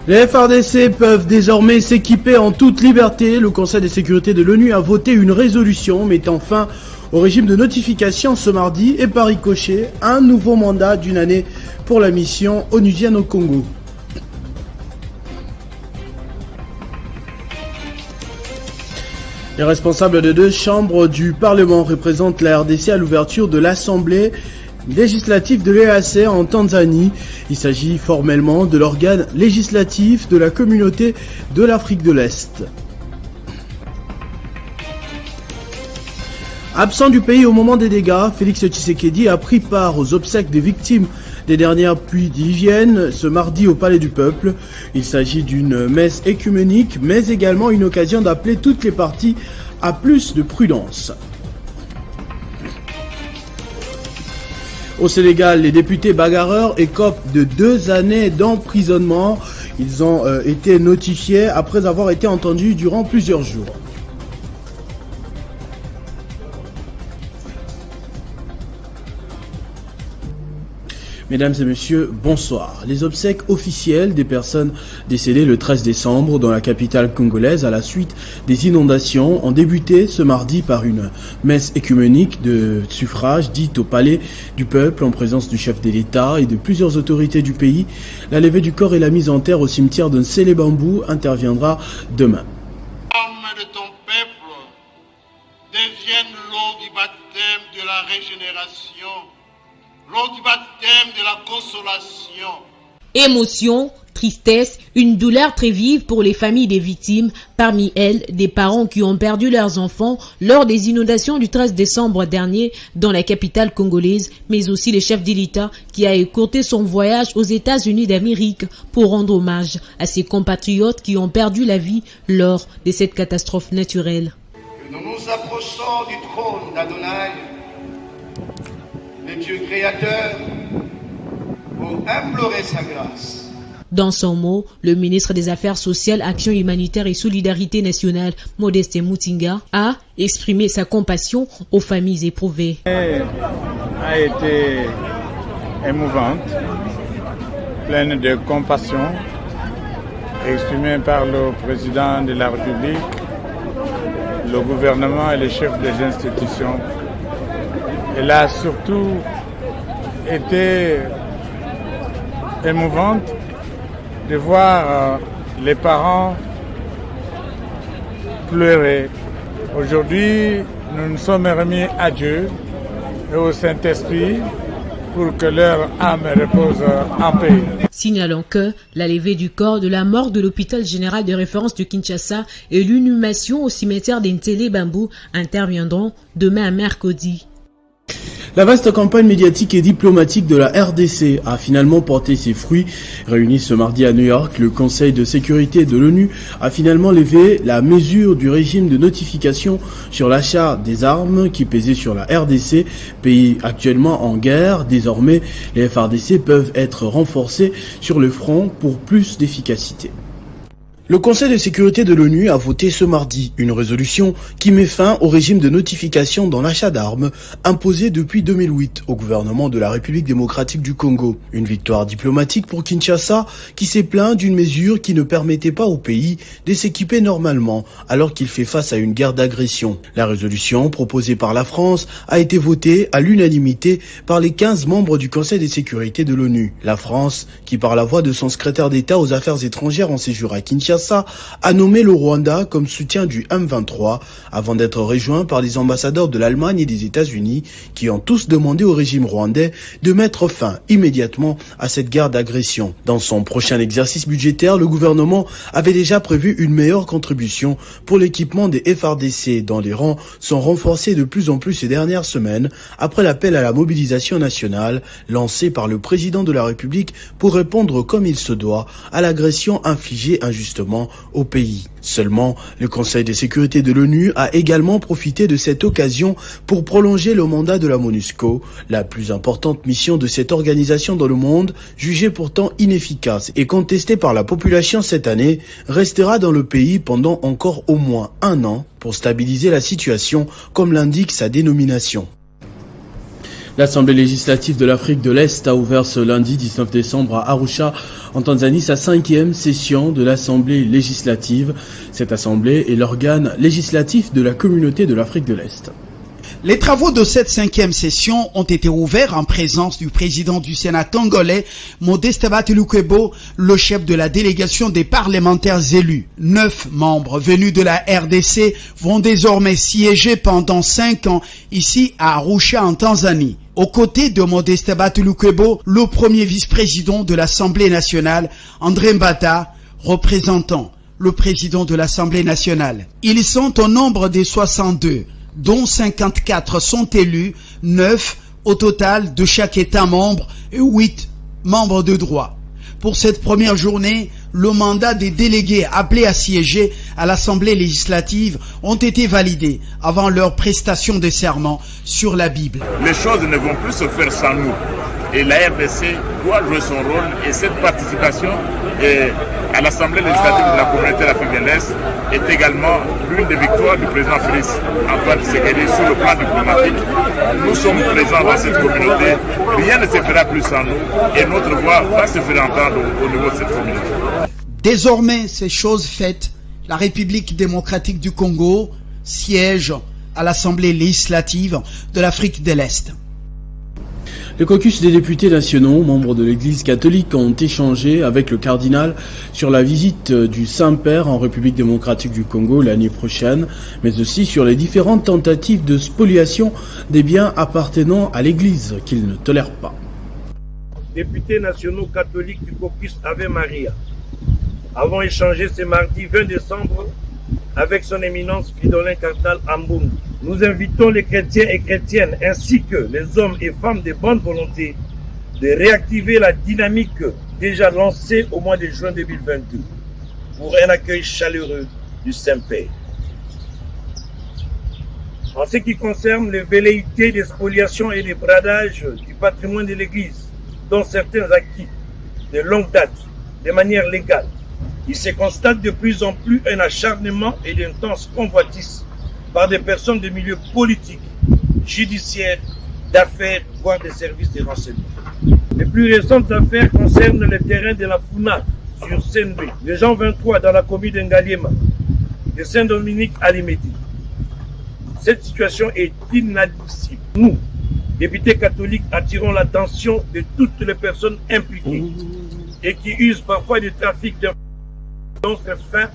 Les FARDC peuvent désormais s'équiper en toute liberté. Le Conseil de sécurité de l'ONU a voté une résolution mettant fin au régime de notification ce mardi et par ricochet un nouveau mandat d'une année pour la mission onusienne au Congo. Les responsables de deux chambres du Parlement représentent la RDC à l'ouverture de l'Assemblée législative de l'EAC en Tanzanie. Il s'agit formellement de l'organe législatif de la communauté de l'Afrique de l'Est. Absent du pays au moment des dégâts, Félix Tshisekedi a pris part aux obsèques des victimes des dernières pluies diluviennes ce mardi au Palais du Peuple. Il s'agit d'une messe écuménique, mais également une occasion d'appeler toutes les parties à plus de prudence. Au Sénégal, les députés bagarreurs écopent de 2 années d'emprisonnement. Ils ont été notifiés après avoir été entendus durant plusieurs jours. Mesdames et messieurs, bonsoir. Les obsèques officielles des personnes décédées le 13 décembre dans la capitale congolaise à la suite des inondations ont débuté ce mardi par une messe écuménique de suffrage dite au Palais du Peuple en présence du chef de l'État et de plusieurs autorités du pays. La levée du corps et la mise en terre au cimetière de Nsele-Bambou interviendra demain. L'âme de ton peuple devienne l'eau du baptême de la régénération, l'eau du baptême de la consolation. Émotion, tristesse, une douleur très vive pour les familles des victimes, parmi elles des parents qui ont perdu leurs enfants lors des inondations du 13 décembre dernier dans la capitale congolaise, mais aussi le chef de l'État qui a écourté son voyage aux États-Unis d'Amérique pour rendre hommage à ses compatriotes qui ont perdu la vie lors de cette catastrophe naturelle. Que nous nous approchons du trône d'Adonai, le Dieu créateur, pour implorer sa grâce. Dans son mot, le ministre des Affaires sociales, Action humanitaire et solidarité nationale, Modeste Mutinga, a exprimé sa compassion aux familles éprouvées. A été émouvante, pleine de compassion, exprimée par le président de la République, le gouvernement et les chefs des institutions. Elle a surtout été émouvante de voir les parents pleurer. Aujourd'hui, nous nous sommes remis à Dieu et au Saint-Esprit pour que leur âme repose en paix. Signalons que la levée du corps de la mort de l'hôpital général de référence de Kinshasa et l'inhumation au cimetière d'Ntele-Bambou interviendront demain mercredi. La vaste campagne médiatique et diplomatique de la RDC a finalement porté ses fruits. Réuni ce mardi à New York, le Conseil de sécurité de l'ONU a finalement levé la mesure du régime de notification sur l'achat des armes qui pesait sur la RDC, pays actuellement en guerre. Désormais, les FARDC peuvent être renforcés sur le front pour plus d'efficacité. Le Conseil de sécurité de l'ONU a voté ce mardi une résolution qui met fin au régime de notification dans l'achat d'armes imposé depuis 2008 au gouvernement de la République démocratique du Congo. Une victoire diplomatique pour Kinshasa qui s'est plaint d'une mesure qui ne permettait pas au pays de s'équiper normalement alors qu'il fait face à une guerre d'agression. La résolution proposée par la France a été votée à l'unanimité par les 15 membres du Conseil de sécurité de l'ONU. La France, qui par la voix de son secrétaire d'État aux affaires étrangères en séjour à Kinshasa, a nommé le Rwanda comme soutien du M23 avant d'être rejoint par les ambassadeurs de l'Allemagne et des États-Unis qui ont tous demandé au régime rwandais de mettre fin immédiatement à cette guerre d'agression. Dans son prochain exercice budgétaire, le gouvernement avait déjà prévu une meilleure contribution pour l'équipement des FARDC dont les rangs sont renforcés de plus en plus ces dernières semaines après l'appel à la mobilisation nationale lancé par le président de la République pour répondre comme il se doit à l'agression infligée injustement au pays. Seulement, le Conseil de sécurité de l'ONU a également profité de cette occasion pour prolonger le mandat de la MONUSCO, la plus importante mission de cette organisation dans le monde, jugée pourtant inefficace et contestée par la population cette année, restera dans le pays pendant encore au moins 1 an pour stabiliser la situation, comme l'indique sa dénomination. L'Assemblée législative de l'Afrique de l'Est a ouvert ce lundi 19 décembre à Arusha, en Tanzanie, sa 5e session de l'Assemblée législative. Cette assemblée est l'organe législatif de la communauté de l'Afrique de l'Est. Les travaux de cette 5e session ont été ouverts en présence du président du Sénat congolais, Modeste Batulukwebo, le chef de la délégation des parlementaires élus. 9 membres venus de la RDC vont désormais siéger pendant 5 ans ici à Arusha en Tanzanie. Aux côtés de Modeste Batulukwebo, le premier vice-président de l'Assemblée nationale, André Mbata, représentant le président de l'Assemblée nationale. Ils sont au nombre des 62. Dont 54 sont élus, 9 au total de chaque État membre et 8 membres de droit. Pour cette première journée, le mandat des délégués appelés à siéger à l'Assemblée législative ont été validés avant leur prestation de serment sur la Bible. Les choses ne vont plus se faire sans nous. Et la RDC doit jouer son rôle et cette participation à l'Assemblée législative de la communauté de l'Afrique de l'Est est également l'une des victoires du président Félix Antoine Tshisekedi sur le plan diplomatique. Nous sommes présents dans cette communauté, rien ne se fera plus sans nous et notre voix va se faire entendre au niveau de cette communauté. Désormais, ces choses faites, la République démocratique du Congo siège à l'Assemblée législative de l'Afrique de l'Est. Le caucus des députés nationaux, membres de l'Église catholique, ont échangé avec le cardinal sur la visite du Saint-Père en République démocratique du Congo l'année prochaine, mais aussi sur les différentes tentatives de spoliation des biens appartenant à l'Église qu'il ne tolère pas. Députés nationaux catholiques du caucus Ave Maria avons échangé ce mardi 20 décembre avec son éminence Fridolin Cardinal Ambungu. Nous invitons les chrétiens et chrétiennes ainsi que les hommes et femmes de bonne volonté de réactiver la dynamique déjà lancée au mois de juin 2022 pour un accueil chaleureux du Saint-Père. En ce qui concerne les velléités de spoliation et de bradage du patrimoine de l'Église, dont certains acquis de longue date, de manière légale, il se constate de plus en plus un acharnement et d'intenses convoitises par des personnes de milieux politiques, judiciaires, d'affaires, voire des services de renseignement. Les plus récentes affaires concernent le terrain de la Funa sur Saint-Louis, de Jean 23 dans la commune d'Ngaliema, de Saint-Dominique à Limeti. Cette situation est inadmissible. Nous, députés catholiques, attirons l'attention de toutes les personnes impliquées et qui usent parfois du trafic d'influence fin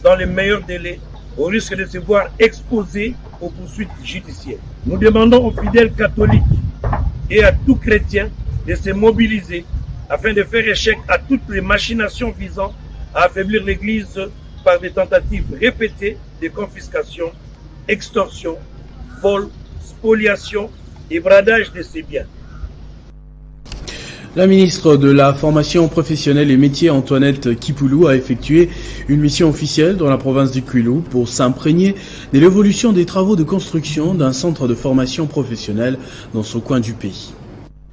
dans les meilleurs délais au risque de se voir exposés aux poursuites judiciaires. Nous demandons aux fidèles catholiques et à tout chrétien de se mobiliser afin de faire échec à toutes les machinations visant à affaiblir l'Église par des tentatives répétées de confiscation, extorsion, vol, spoliation et bradage de ses biens. La ministre de la Formation professionnelle et métiers, Antoinette Kipoulou, a effectué une mission officielle dans la province du Kwilu pour s'imprégner de l'évolution des travaux de construction d'un centre de formation professionnelle dans ce coin du pays.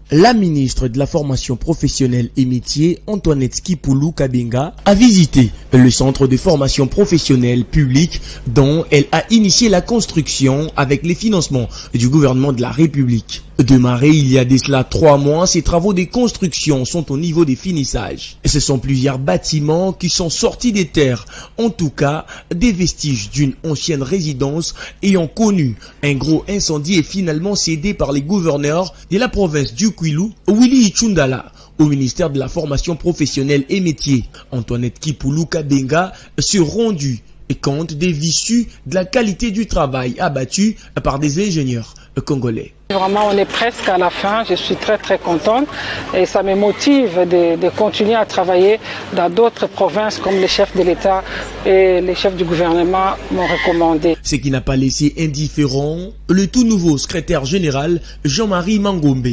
La ministre de la Formation professionnelle et métiers, Antoinette Kipoulou Kabenga, a visité le centre de formation professionnelle publique dont elle a initié la construction avec les financements du gouvernement de la République. Démarré il y a de cela 3 mois, ces travaux de construction sont au niveau des finissages. Ce sont plusieurs bâtiments qui sont sortis des terres, en tout cas des vestiges d'une ancienne résidence ayant connu un gros incendie et finalement cédé par les gouverneurs de la province du Kwilu, Willy Ichundala, au ministère de la Formation professionnelle et métiers. Antoinette Kipoulou Kabenga se rendu compte des visus de la qualité du travail abattu par des ingénieurs congolais. Vraiment, on est presque à la fin. Je suis très contente et ça me motive de continuer à travailler dans d'autres provinces comme les chefs de l'État et les chefs du gouvernement m'ont recommandé. Ce qui n'a pas laissé indifférent le tout nouveau secrétaire général Jean-Marie Mangombe,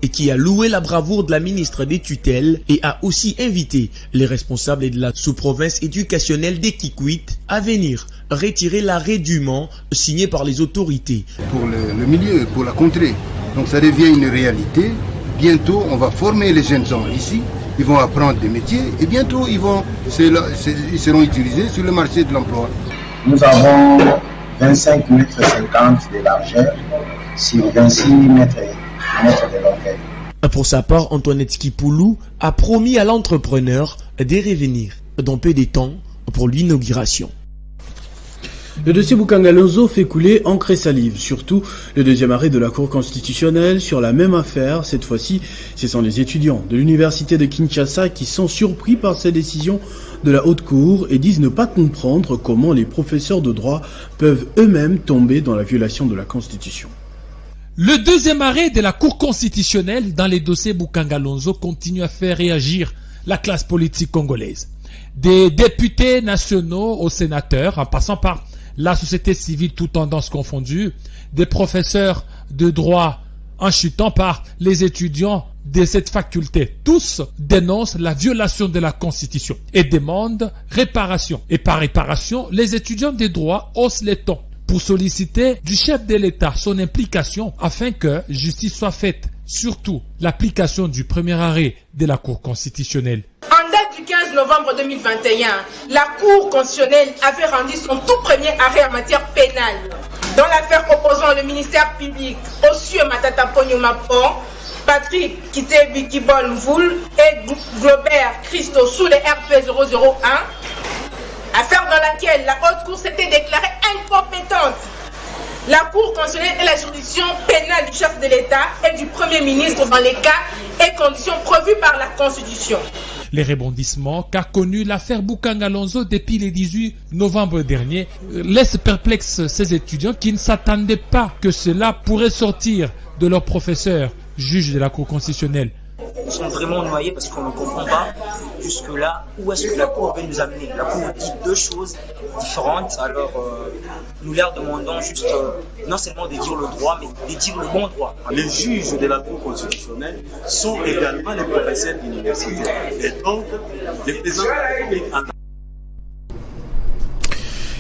et qui a loué la bravoure de la ministre des tutelles et a aussi invité les responsables de la sous-province éducationnelle des Kikwit à venir retirer l'arrêt du Mans signé par les autorités. Pour le milieu, pour la contrée. Donc ça devient une réalité. Bientôt, on va former les jeunes gens ici. Ils vont apprendre des métiers et bientôt, ils seront utilisés sur le marché de l'emploi. Nous avons 25,50 m de largeur sur 26 mètres Pour sa part, Antoinette Kipoulou a promis à l'entrepreneur de revenir dans peu de temps pour l'inauguration. Le dossier Boukangalonzo fait couler encre et salive, surtout le deuxième arrêt de la Cour constitutionnelle sur la même affaire. Cette fois-ci, ce sont les étudiants de l'université de Kinshasa qui sont surpris par cette décision de la Haute Cour et disent ne pas comprendre comment les professeurs de droit peuvent eux-mêmes tomber dans la violation de la Constitution. Le deuxième arrêt de la Cour constitutionnelle dans les dossiers Boukangalonzo continue à faire réagir la classe politique congolaise. Des députés nationaux aux sénateurs, en passant par la société civile, toutes tendances confondues, des professeurs de droit en chutant par les étudiants de cette faculté. Tous dénoncent la violation de la Constitution et demandent réparation. Et par réparation, les étudiants de droit haussent les tons pour solliciter du chef de l'État son implication afin que justice soit faite. Surtout l'application du premier arrêt de la Cour constitutionnelle. En date du 15 novembre 2021, la Cour constitutionnelle avait rendu son tout premier arrêt en matière pénale. Dans l'affaire opposant le ministère public Ossue Matata Ponyomapon, Patrick Kitebi Kibol Mvoul et Globert Christo sous les RP 001, affaire dans laquelle la Haute Cour s'était déclarée incompétente. La Cour constitutionnelle est la juridiction pénale du chef de l'État et du Premier ministre dans les cas et conditions prévues par la Constitution. Les rebondissements qu'a connu l'affaire Boukangalonzo depuis le 18 novembre dernier laissent perplexes ces étudiants qui ne s'attendaient pas que cela pourrait sortir de leur professeur, juge de la Cour constitutionnelle. Ils sont vraiment noyés parce qu'on ne comprend pas jusque-là où est-ce que la Cour veut nous amener. La Cour dit deux choses différentes, alors nous leur demandons juste non seulement de dire le droit, mais de dire le bon droit. Les juges de la Cour constitutionnelle sont également les professeurs d'université. Et donc, les présidents de la République en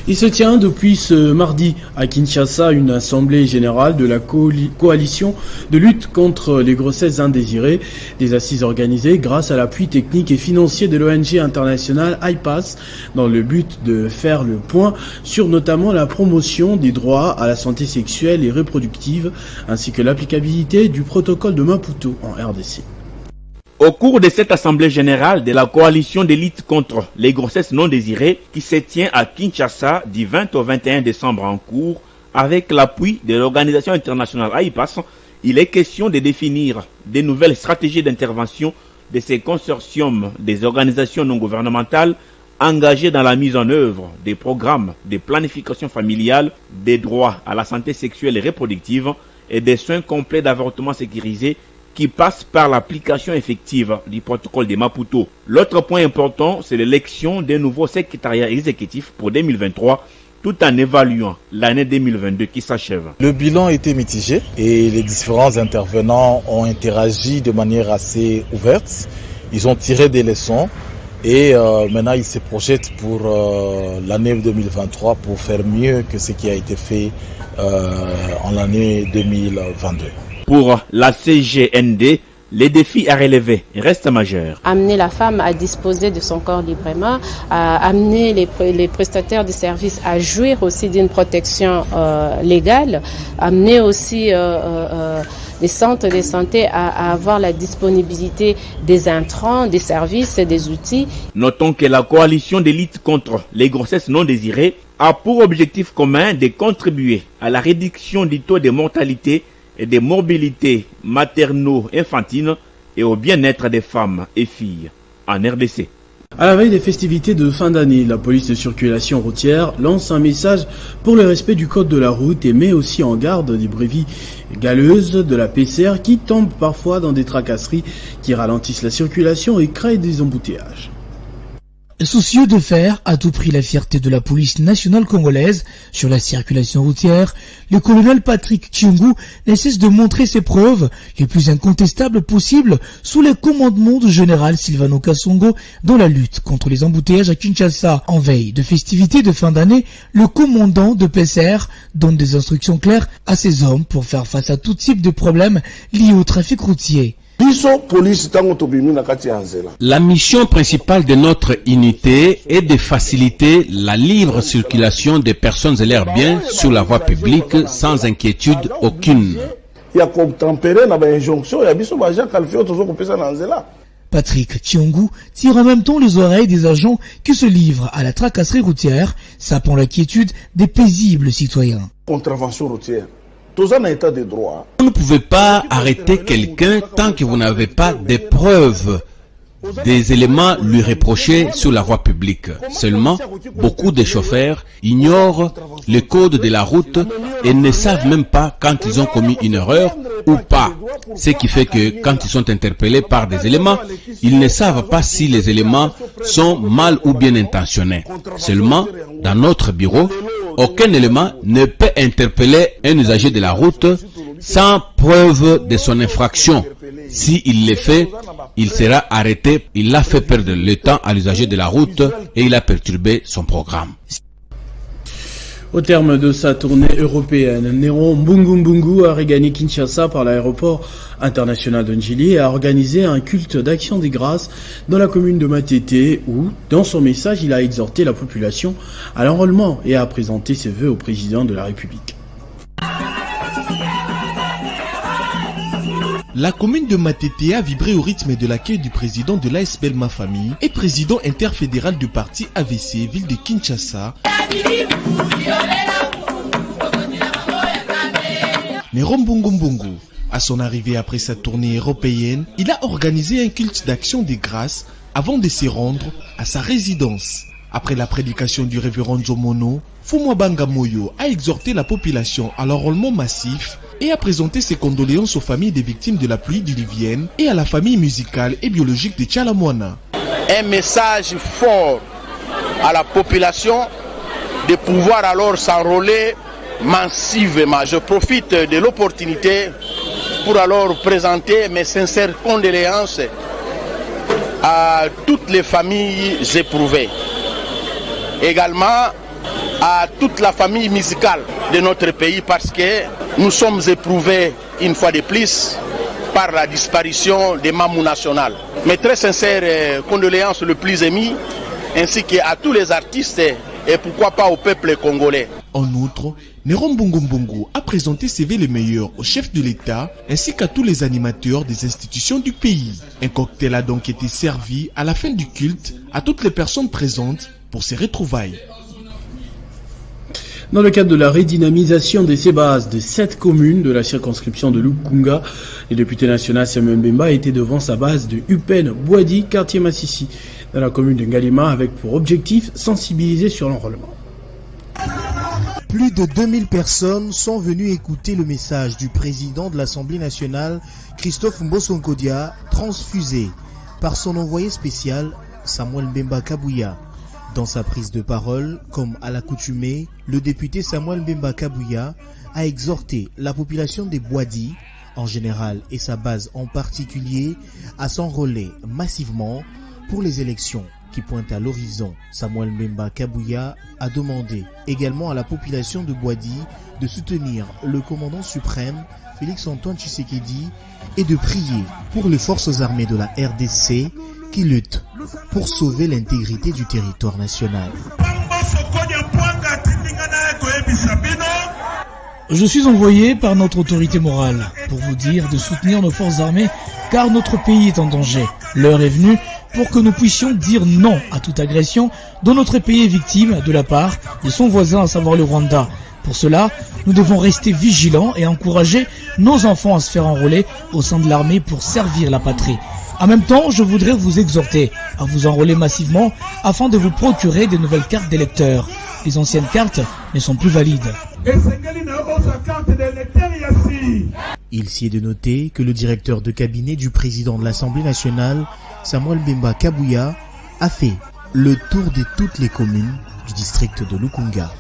Il se tient depuis ce mardi à Kinshasa une assemblée générale de la coalition de lutte contre les grossesses indésirées, des assises organisées grâce à l'appui technique et financier de l'ONG internationale IPAS dans le but de faire le point sur notamment la promotion des droits à la santé sexuelle et reproductive ainsi que l'applicabilité du protocole de Maputo en RDC. Au cours de cette assemblée générale de la coalition de lutte contre les grossesses non désirées qui se tient à Kinshasa du 20 au 21 décembre en cours avec l'appui de l'organisation internationale AIPAS, il est question de définir de nouvelles stratégies d'intervention de ces consortiums des organisations non gouvernementales engagées dans la mise en œuvre des programmes de planification familiale, des droits à la santé sexuelle et reproductive et des soins complets d'avortement sécurisés qui passe par l'application effective du protocole de Maputo. L'autre point important, c'est l'élection d'un nouveau secrétariat exécutif pour 2023, tout en évaluant l'année 2022 qui s'achève. Le bilan a été mitigé et les différents intervenants ont interagi de manière assez ouverte. Ils ont tiré des leçons et maintenant ils se projettent pour l'année 2023 pour faire mieux que ce qui a été fait en l'année 2022. Pour la CGND, les défis à relever restent majeurs. Amener la femme à disposer de son corps librement, à amener les prestataires de services à jouir aussi d'une protection légale, amener aussi les centres de santé à avoir la disponibilité des intrants, des services et des outils. Notons que la coalition de lutte contre les grossesses non désirées a pour objectif commun de contribuer à la réduction du taux de mortalité et des morbidités materno-infantines et au bien-être des femmes et filles en RDC. À la veille des festivités de fin d'année, la police de circulation routière lance un message pour le respect du code de la route et met aussi en garde des brebis galeuses de la PCR qui tombent parfois dans des tracasseries qui ralentissent la circulation et créent des embouteillages. Soucieux de faire à tout prix la fierté de la police nationale congolaise sur la circulation routière, le colonel Patrick Tchungu ne cesse de montrer ses preuves les plus incontestables possibles sous les commandements du général Silvano Kasongo dans la lutte contre les embouteillages à Kinshasa. En veille de festivités de fin d'année, le commandant de PCR donne des instructions claires à ses hommes pour faire face à tout type de problèmes liés au trafic routier. La mission principale de notre unité est de faciliter la libre circulation des personnes et leurs biens sur la voie publique sans inquiétude aucune. il y a comme tempéré dans l'injonction, il y a des gens qui ont fait ça. Patrick Tchiongu tire en même temps les oreilles des agents qui se livrent à la tracasserie routière, sapant l'inquiétude des paisibles citoyens. Contravention routière. Tous en état de droit. Vous ne pouvez pas arrêter quelqu'un tant que vous n'avez pas des preuves, des éléments lui reprochés sur la voie publique. Seulement, beaucoup de chauffeurs ignorent le code de la route et ne savent même pas quand ils ont commis une erreur ou pas. Ce qui fait que quand ils sont interpellés par des éléments, ils ne savent pas si les éléments sont mal ou bien intentionnés. Seulement, dans notre bureau, aucun élément ne peut interpeller un usager de la route sans preuve de son infraction. S'il le fait, il sera arrêté. Il a fait perdre le temps à l'usager de la route et il a perturbé son programme. Au terme de sa tournée européenne, Néron Mbungu a regagné Kinshasa par l'aéroport international de Njili et a organisé un culte d'action des grâces dans la commune de Matete où, dans son message, il a exhorté la population à l'enrôlement et a présenté ses vœux au président de la République. La commune de Matete a vibré au rythme de l'accueil du président de l'ASBL Ma Famille et président interfédéral du parti AVC, ville de Kinshasa. Néron Mbungu, à son arrivée après sa tournée européenne, il a organisé un culte d'action des grâces avant de se rendre à sa résidence. Après la prédication du révérend Jomono, Fumwabanga Moyo a exhorté la population à l'enrôlement massif et a présenté ses condoléances aux familles des victimes de la pluie diluvienne et à la famille musicale et biologique de Tchalamouana. Un message fort à la population de pouvoir alors s'enrôler massivement. Je profite de l'opportunité pour alors présenter mes sincères condoléances à toutes les familles éprouvées. Également à toute la famille musicale de notre pays parce que nous sommes éprouvés une fois de plus par la disparition des Mamou national. Mes très sincères condoléances le plus émis ainsi qu'à tous les artistes et pourquoi pas au peuple congolais. En outre, Néron Mbungu a présenté ses vœux les meilleurs au chef de l'État ainsi qu'à tous les animateurs des institutions du pays. Un cocktail a donc été servi à la fin du culte à toutes les personnes présentes pour ces retrouvailles. Dans le cadre de la redynamisation des sébases de 7 communes de la circonscription de Lukunga, le député national Samuel Mbemba était devant sa base de Upen Boadi, quartier Massissi, dans la commune de Ngalima, avec pour objectif sensibiliser sur l'enrôlement. Plus de 2000 personnes sont venues écouter le message du président de l'Assemblée nationale, Christophe Mbosonkodia, transfusé par son envoyé spécial, Samuel Mbemba Kabouya. Dans sa prise de parole, comme à l'accoutumée, le député Samuel Mbemba Kabouya a exhorté la population des Boadi, en général et sa base en particulier, à s'enrôler massivement pour les élections qui pointent à l'horizon. Samuel Mbemba Kabouya a demandé également à la population de Boadi de soutenir le commandant suprême Félix-Antoine Tshisekedi et de prier pour les forces armées de la RDC qui luttent pour sauver l'intégrité du territoire national. Je suis envoyé par notre autorité morale pour vous dire de soutenir nos forces armées car notre pays est en danger. L'heure est venue pour que nous puissions dire non à toute agression dont notre pays est victime de la part de son voisin, à savoir le Rwanda. Pour cela, nous devons rester vigilants et encourager nos enfants à se faire enrôler au sein de l'armée pour servir la patrie. En même temps, je voudrais vous exhorter à vous enrôler massivement afin de vous procurer de nouvelles cartes d'électeurs. Les anciennes cartes ne sont plus valides. Il s'y est de noter que le directeur de cabinet du président de l'Assemblée nationale, Samuel Mbemba Kabouya, a fait le tour de toutes les communes du district de Lukunga.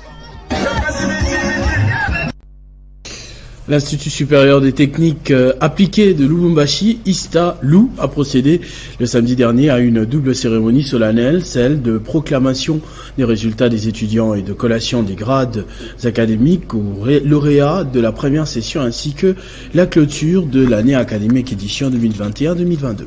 L'Institut supérieur des techniques appliquées de Lubumbashi, ISTA-LU, a procédé le samedi dernier à une double cérémonie solennelle, celle de proclamation des résultats des étudiants et de collation des grades académiques aux lauréats de la première session ainsi que la clôture de l'année académique édition 2021-2022.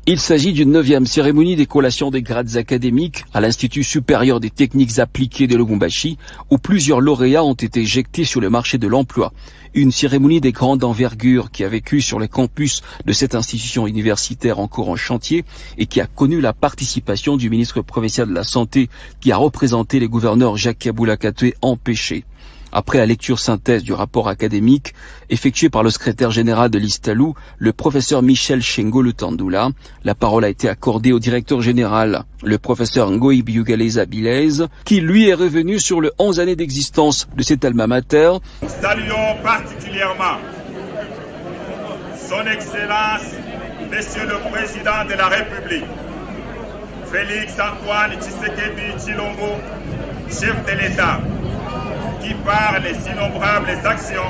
Il s'agit d'une 9e cérémonie des collations des grades académiques à l'Institut supérieur des techniques appliquées de Lubumbashi, où plusieurs lauréats ont été éjectés sur le marché de l'emploi. Une cérémonie des grandes envergures qui a vécu sur les campus de cette institution universitaire encore en chantier et qui a connu la participation du ministre provincial de la Santé qui a représenté les gouverneurs Jacques Kabula Katwe empêchés. Après la lecture synthèse du rapport académique effectué par le secrétaire général de l'Istalou, le professeur Michel Chengo Lutandula, la parole a été accordée au directeur général, le professeur Ngoï Biugaleza Bilez, qui lui est revenu sur les 11 années d'existence de cet alma mater. Saluons particulièrement son Excellence, Monsieur le Président de la République, Félix Antoine Tshisekedi Tshilombo, chef de l'État, qui par les innombrables actions.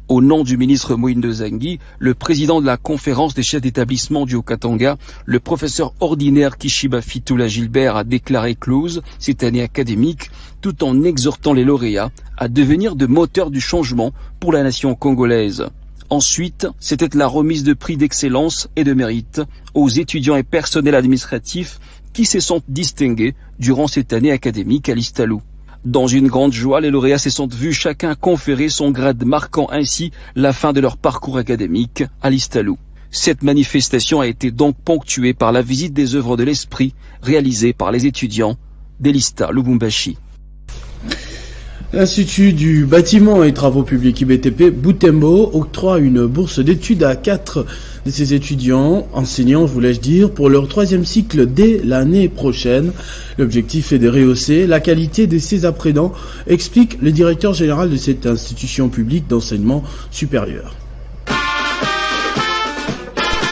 Au nom du ministre Moïne Zangui, le président de la conférence des chefs d'établissement du Haut-Katanga, le professeur ordinaire Kishiba Fitula Gilbert a déclaré close cette année académique tout en exhortant les lauréats à devenir de moteurs du changement pour la nation congolaise. Ensuite, c'était la remise de prix d'excellence et de mérite aux étudiants et personnels administratifs qui se sont distingués durant cette année académique à l'Istalou. Dans une grande joie, les lauréats se sont vus chacun conférer son grade, marquant ainsi la fin de leur parcours académique à l'Istalou. Cette manifestation a été donc ponctuée par la visite des œuvres de l'esprit réalisées par les étudiants d'Elista Lubumbashi. L'Institut du bâtiment et travaux publics IBTP Butembo octroie une bourse d'études à 4 de ses étudiants, enseignants, voulais-je dire, pour leur 3e cycle dès l'année prochaine. L'objectif est de rehausser la qualité de ces apprenants, explique le directeur général de cette institution publique d'enseignement supérieur.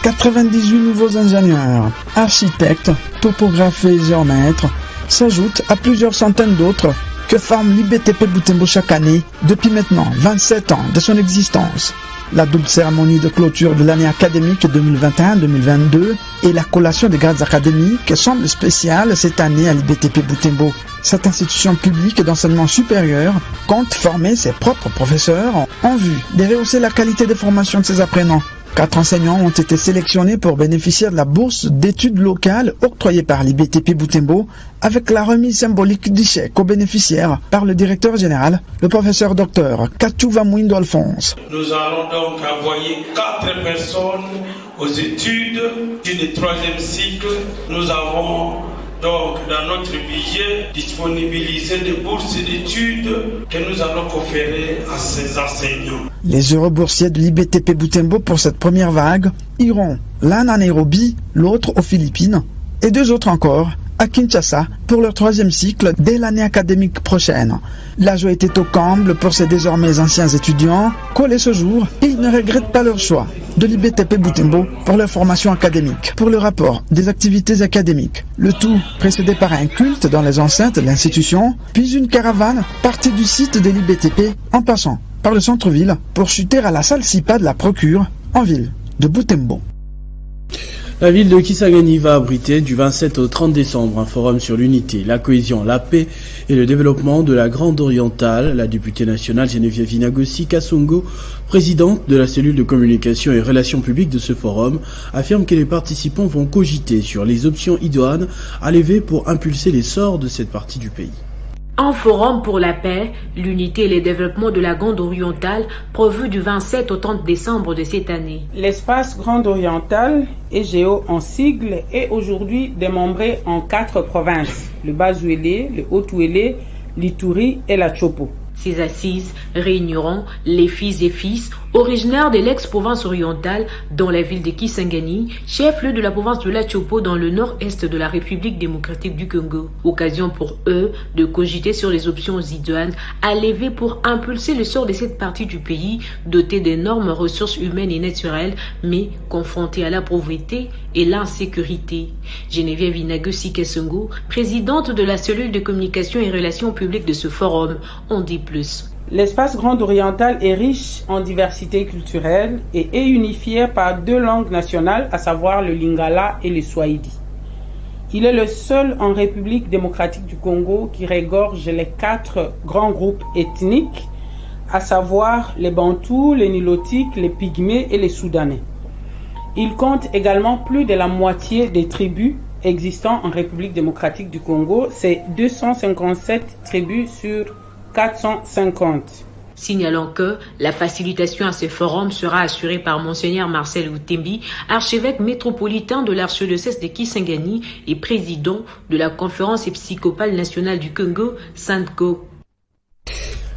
98 nouveaux ingénieurs, architectes, topographes et géomètres s'ajoutent à plusieurs centaines d'autres que forme l'IBTP Butembo chaque année depuis maintenant 27 ans de son existence. La double cérémonie de clôture de l'année académique 2021-2022 et la collation des grades académiques semblent spéciales cette année à l'IBTP Butembo. Cette institution publique d'enseignement supérieur compte former ses propres professeurs en vue de rehausser la qualité de formation de ses apprenants. 4 enseignants ont été sélectionnés pour bénéficier de la bourse d'études locales octroyée par l'IBTP Butembo avec la remise symbolique du chèque aux bénéficiaires par le directeur général, le professeur Dr Kachouva Mouindo Alphonse. Nous allons donc envoyer 4 personnes aux études du 3e cycle. Nous avons donc dans notre budget disponibilisé des bourses d'études que nous allons conférer à ces enseignants. Les heureux boursiers de l'IBTP Butembo pour cette première vague iront l'un à Nairobi, l'autre aux Philippines et 2 autres encore à Kinshasa pour leur 3e cycle dès l'année académique prochaine. La joie était au comble pour ces désormais anciens étudiants qu'au ce jour, ils ne regrettent pas leur choix de l'IBTP Butembo pour leur formation académique, pour le rapport des activités académiques. Le tout précédé par un culte dans les enceintes de l'institution, puis une caravane partie du site de l'IBTP en passant par le centre-ville pour chuter à la salle SIPA de la Procure en ville de Butembo. La ville de Kisangani va abriter du 27 au 30 décembre un forum sur l'unité, la cohésion, la paix et le développement de la Grande Orientale. La députée nationale Geneviève Inagosi Kasongo, présidente de la cellule de communication et relations publiques de ce forum, affirme que les participants vont cogiter sur les options idoines à lever pour impulser l'essor de cette partie du pays. Un forum pour la paix, l'unité et le développement de la Grande Orientale prévu du 27 au 30 décembre de cette année. L'espace Grande Orientale, EGO en sigle, est aujourd'hui démembré en 4 provinces, le Bas-Ouélé, le Haut-Ouélé, l'Ituri et la Chopo. Ces assises réuniront les fils et fils originaires de l'ex-province orientale dans la ville de Kisangani, chef-lieu de la province de la Chopo dans le nord-est de la République démocratique du Congo. Occasion pour eux de cogiter sur les options idoines à lever pour impulser le sort de cette partie du pays dotée d'énormes ressources humaines et naturelles, mais confrontée à la pauvreté et l'insécurité. Geneviève Inagosi Kasongo, présidente de la cellule de communication et relations publiques de ce forum, en dit plus. L'espace Grande Orientale est riche en diversité culturelle et est unifié par 2 langues nationales, à savoir le Lingala et le Swahili. Il est le seul en République démocratique du Congo qui regorge les 4 grands groupes ethniques, à savoir les Bantous, les Nilotiques, les Pygmées et les Soudanais. Il compte également plus de la moitié des tribus existant en République démocratique du Congo. C'est 257 tribus sur 450. Signalant que la facilitation à ces forums sera assurée par Monseigneur Marcel Outembi, archevêque métropolitain de l'archidiocèse de Kisangani et président de la conférence épiscopale nationale du Congo, SANCO.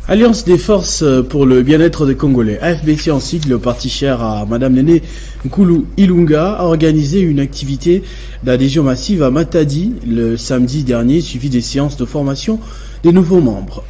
Alliance des forces pour le bien-être des Congolais, AFBC en sigle, le parti cher à Madame Néné Nkoulou Ilunga, a organisé une activité d'adhésion massive à Matadi le samedi dernier, suivi des séances de formation des nouveaux membres.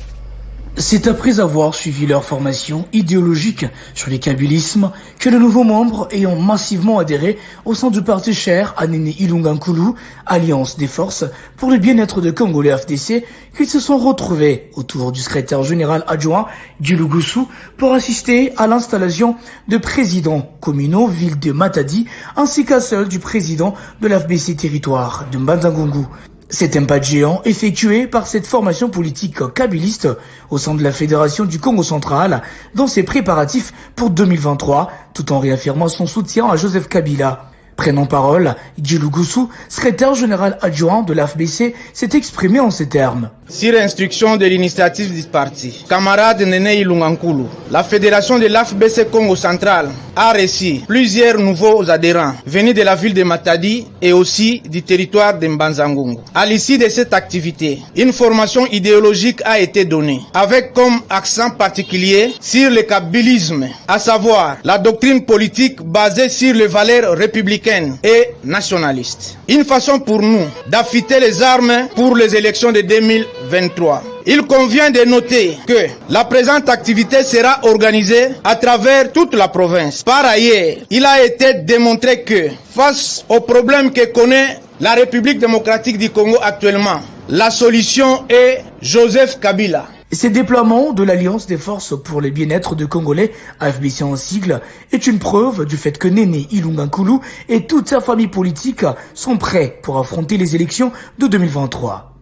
C'est après avoir suivi leur formation idéologique sur les kabylismes que les nouveaux membres ayant massivement adhéré au sein du parti cher à Néné Ilunga Nkoulou, Alliance des forces pour le bien-être de Congolais AFDC, qu'ils se sont retrouvés autour du secrétaire général adjoint Dilougussou pour assister à l'installation de présidents communaux ville de Matadi ainsi qu'à celle du président de l'AFBC territoire de Mbanzangungu. C'est un pas de géant effectué par cette formation politique kabyliste au sein de la Fédération du Congo central dans ses préparatifs pour 2023, tout en réaffirmant son soutien à Joseph Kabila. Prenant parole, Dilougussou, secrétaire général adjoint de l'AFBC, s'est exprimé en ces termes. Sur instruction de l'initiative du parti, camarade Néné Ilunga Nkoulou, la fédération de l'AFBC Congo central a reçu plusieurs nouveaux adhérents venus de la ville de Matadi et aussi du territoire de Mbanzangungu. À l'issue de cette activité, une formation idéologique a été donnée, avec comme accent particulier sur le kabylisme, à savoir la doctrine politique basée sur les valeurs républicaines et nationalistes. Une façon pour nous d'affûter les armes pour les élections de 2023. Il convient de noter que la présente activité sera organisée à travers toute la province. Par ailleurs, il a été démontré que face aux problèmes que connaît la République démocratique du Congo actuellement, la solution est Joseph Kabila. Ces déploiements de l'Alliance des forces pour le bien-être de Congolais, AFBC en sigle, est une preuve du fait que Néné Ilunga Nkoulou et toute sa famille politique sont prêts pour affronter les élections de 2023.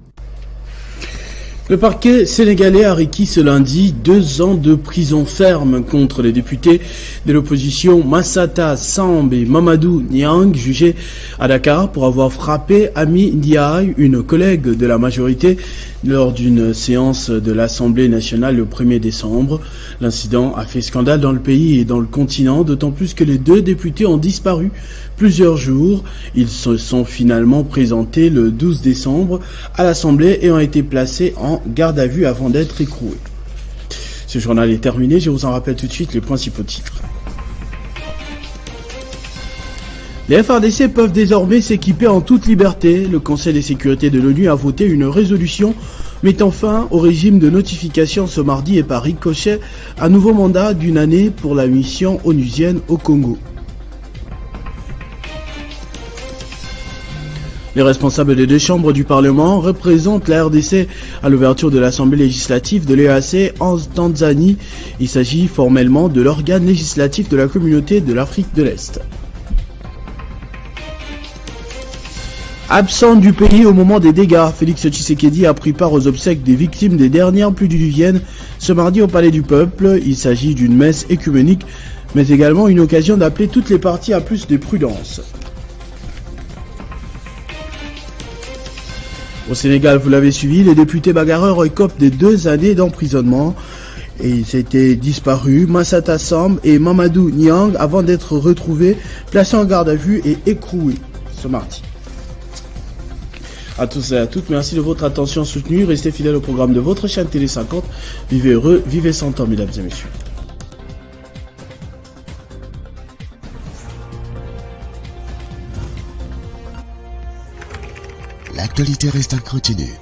Le parquet sénégalais a requis ce lundi 2 ans de prison ferme contre les députés de l'opposition Massata Samb et Mamadou Niang, jugés à Dakar pour avoir frappé Ami Ndiaye, une collègue de la majorité, lors d'une séance de l'Assemblée nationale le 1er décembre. L'incident a fait scandale dans le pays et dans le continent, d'autant plus que les 2 députés ont disparu plusieurs jours. Ils se sont finalement présentés le 12 décembre à l'Assemblée et ont été placés en garde à vue avant d'être écroués. Ce journal est terminé, je vous en rappelle tout de suite les principaux titres. Les FARDC peuvent désormais s'équiper en toute liberté. Le Conseil de sécurité de l'ONU a voté une résolution mettant fin au régime de notification ce mardi et par ricochet un nouveau mandat d'1 année pour la mission onusienne au Congo. Les responsables des 2 chambres du Parlement représentent la RDC à l'ouverture de l'Assemblée législative de l'EAC en Tanzanie. Il s'agit formellement de l'organe législatif de la communauté de l'Afrique de l'Est. Absent du pays au moment des dégâts, Félix Tshisekedi a pris part aux obsèques des victimes des dernières pluies diluviennes ce mardi au Palais du Peuple. Il s'agit d'une messe écuménique, mais également une occasion d'appeler toutes les parties à plus de prudence. Au Sénégal, vous l'avez suivi, les députés bagarreurs écopent des 2 années d'emprisonnement. Et ils étaient disparus, Massata Samb et Mamadou Niang, avant d'être retrouvés, placés en garde à vue et écroués ce mardi. À tous et à toutes, merci de votre attention soutenue. Restez fidèles au programme de votre chaîne Télé 50. Vivez heureux, vivez 100 ans, mesdames et messieurs. L'actualité reste incontinue.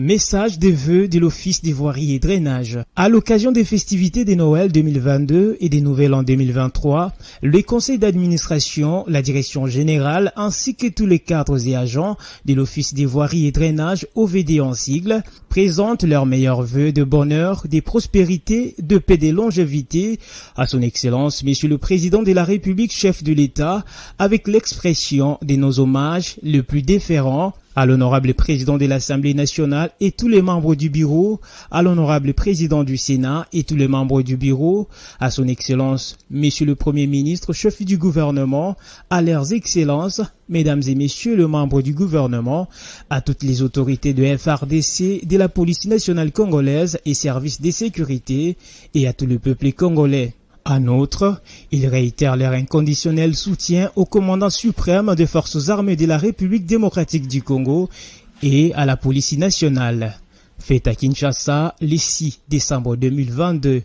Message de vœux de l'Office des voiries et drainage. À l'occasion des festivités de Noël 2022 et des Nouvel An 2023, le conseil d'administration, la direction générale ainsi que tous les cadres et agents de l'Office des voiries et drainage OVD en sigle présentent leurs meilleurs vœux de bonheur, de prospérité, de paix et de longévité à son Excellence Monsieur le Président de la République, chef de l'État, avec l'expression de nos hommages le plus déférents à l'honorable président de l'Assemblée nationale et tous les membres du bureau, à l'honorable président du Sénat et tous les membres du bureau, à son excellence, monsieur le premier ministre, chef du gouvernement, à leurs excellences, mesdames et messieurs les membres du gouvernement, à toutes les autorités de FARDC, de la police nationale congolaise et services de sécurité, et à tout le peuple congolais. En outre, ils réitèrent leur inconditionnel soutien au commandant suprême des forces armées de la République démocratique du Congo et à la police nationale. Fait à Kinshasa, le 6 décembre 2022.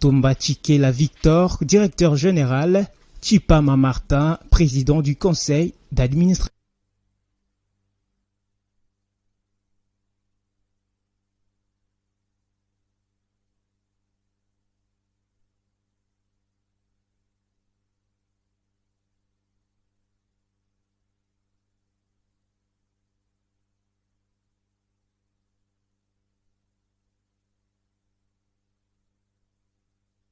Tomba Chikela Victor, directeur général, Chipama Martin, président du conseil d'administration.